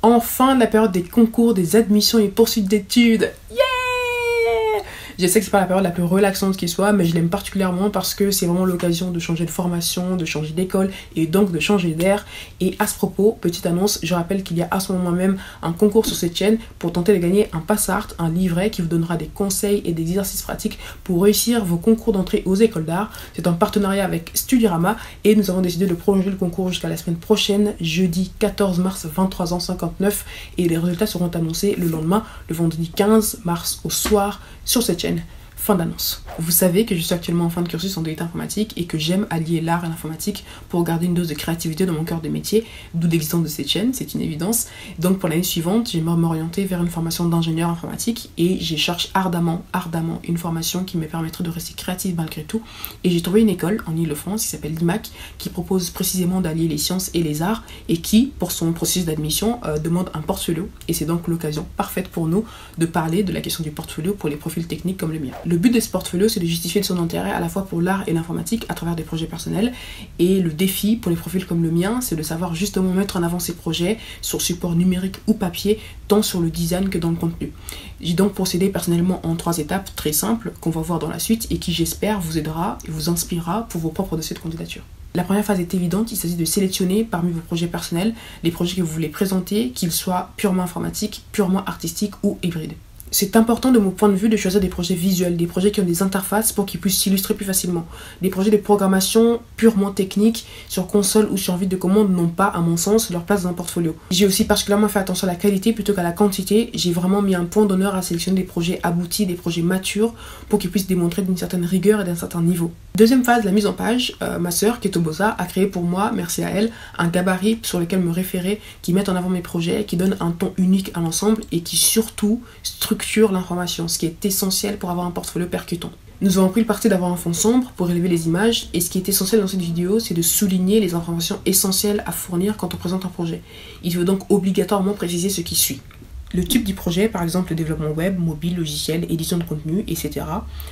Enfin la période des concours, des admissions et poursuites d'études. Yeah! Je sais que c'est pas la période la plus relaxante qui soit, mais je l'aime particulièrement parce que c'est vraiment l'occasion de changer de formation, de changer d'école et donc de changer d'air. Et à ce propos, petite annonce, je rappelle qu'il y a à ce moment même un concours sur cette chaîne pour tenter de gagner un Passart, un livret qui vous donnera des conseils et des exercices pratiques pour réussir vos concours d'entrée aux écoles d'art. C'est un partenariat avec Studyrama et nous avons décidé de prolonger le concours jusqu'à la semaine prochaine, jeudi 14 mars 23h59, et les résultats seront annoncés le lendemain, le vendredi 15 mars au soir sur cette chaîne. Fin d'annonce. Vous savez que je suis actuellement en fin de cursus en DUT informatique et que j'aime allier l'art et l'informatique pour garder une dose de créativité dans mon cœur de métier, d'où l'existence de cette chaîne, c'est une évidence. Donc pour l'année suivante, j'aimerais m'orienter vers une formation d'ingénieur informatique et je cherche ardemment une formation qui me permettrait de rester créative malgré tout. Et j'ai trouvé une école en Ile-de-France qui s'appelle l'IMAC, qui propose précisément d'allier les sciences et les arts et qui, pour son processus d'admission, demande un portfolio. Et c'est donc l'occasion parfaite pour nous de parler de la question du portfolio pour les profils techniques comme le mien. Le but de ce portfolio, c'est de justifier de son intérêt à la fois pour l'art et l'informatique à travers des projets personnels. Et le défi pour les profils comme le mien, c'est de savoir justement mettre en avant ces projets sur support numérique ou papier, tant sur le design que dans le contenu. J'ai donc procédé personnellement en 3 étapes très simples qu'on va voir dans la suite et qui, j'espère, vous aidera et vous inspirera pour vos propres dossiers de candidature. La première phase est évidente, il s'agit de sélectionner parmi vos projets personnels les projets que vous voulez présenter, qu'ils soient purement informatiques, purement artistiques ou hybrides. C'est important de mon point de vue de choisir des projets visuels, des projets qui ont des interfaces pour qu'ils puissent s'illustrer plus facilement. Des projets de programmation purement techniques sur console ou sur vide de commande n'ont pas, à mon sens, leur place dans un portfolio. J'ai aussi particulièrement fait attention à la qualité plutôt qu'à la quantité. J'ai vraiment mis un point d'honneur à sélectionner des projets aboutis, des projets matures pour qu'ils puissent démontrer d'une certaine rigueur et d'un certain niveau. Deuxième phase, la mise en page. Ma sœur, Keto Bosa, a créé pour moi, merci à elle, un gabarit sur lequel me référer, qui met en avant mes projets, qui donne un ton unique à l'ensemble et qui surtout structure l'information, ce qui est essentiel pour avoir un portfolio percutant. Nous avons pris le parti d'avoir un fond sombre pour élever les images et ce qui est essentiel dans cette vidéo, c'est de souligner les informations essentielles à fournir quand on présente un projet. Il faut donc obligatoirement préciser ce qui suit. Le type du projet, par exemple le développement web, mobile, logiciel, édition de contenu, etc.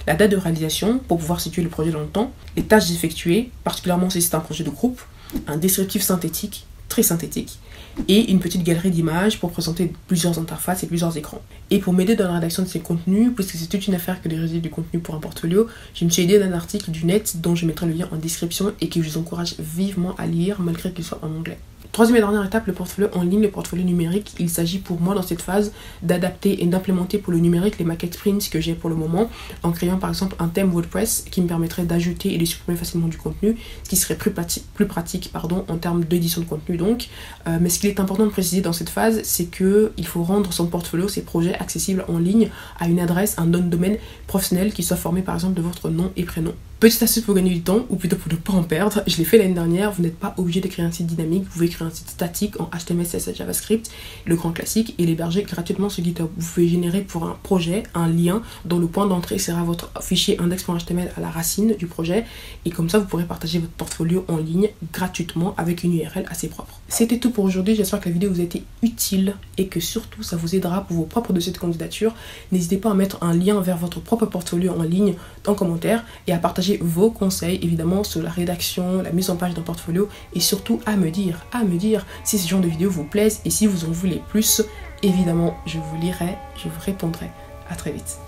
La date de réalisation pour pouvoir situer le projet dans le temps, les tâches effectuées, particulièrement si c'est un projet de groupe, un descriptif synthétique, très synthétique, et une petite galerie d'images pour présenter plusieurs interfaces et plusieurs écrans. Et pour m'aider dans la rédaction de ces contenus, puisque c'est toute une affaire que de réaliser du contenu pour un portfolio, je me suis aidée d'un article du net dont je mettrai le lien en description et que je vous encourage vivement à lire malgré qu'il soit en anglais. Troisième et dernière étape, le portfolio en ligne, le portfolio numérique. Il s'agit pour moi dans cette phase d'adapter et d'implémenter pour le numérique les maquettes prints que j'ai pour le moment, en créant par exemple un thème WordPress qui me permettrait d'ajouter et de supprimer facilement du contenu, ce qui serait plus pratique en termes d'édition de contenu donc. Mais ce qu'il est important de préciser dans cette phase, c'est qu'il faut rendre son portfolio, ses projets accessibles en ligne à une adresse, un nom de domaine professionnel qui soit formé par exemple de votre nom et prénom. Petite astuce pour gagner du temps, ou plutôt pour ne pas en perdre, je l'ai fait l'année dernière, vous n'êtes pas obligé de créer un site dynamique, vous pouvez créer un site statique en HTML, CSS, JavaScript, le grand classique, et l'héberger gratuitement sur GitHub. Vous pouvez générer pour un projet un lien dont le point d'entrée sera votre fichier index.html à la racine du projet, et comme ça vous pourrez partager votre portfolio en ligne gratuitement avec une URL assez propre. C'était tout pour aujourd'hui, j'espère que la vidéo vous a été utile et que surtout ça vous aidera pour vos propres dossiers de candidature. N'hésitez pas à mettre un lien vers votre propre portfolio en ligne en commentaire et à partager vos conseils évidemment sur la rédaction, la mise en page d'un portfolio et surtout à me dire si ce genre de vidéos vous plaisent et si vous en voulez plus. Évidemment, je vous lirai, je vous répondrai. À très vite.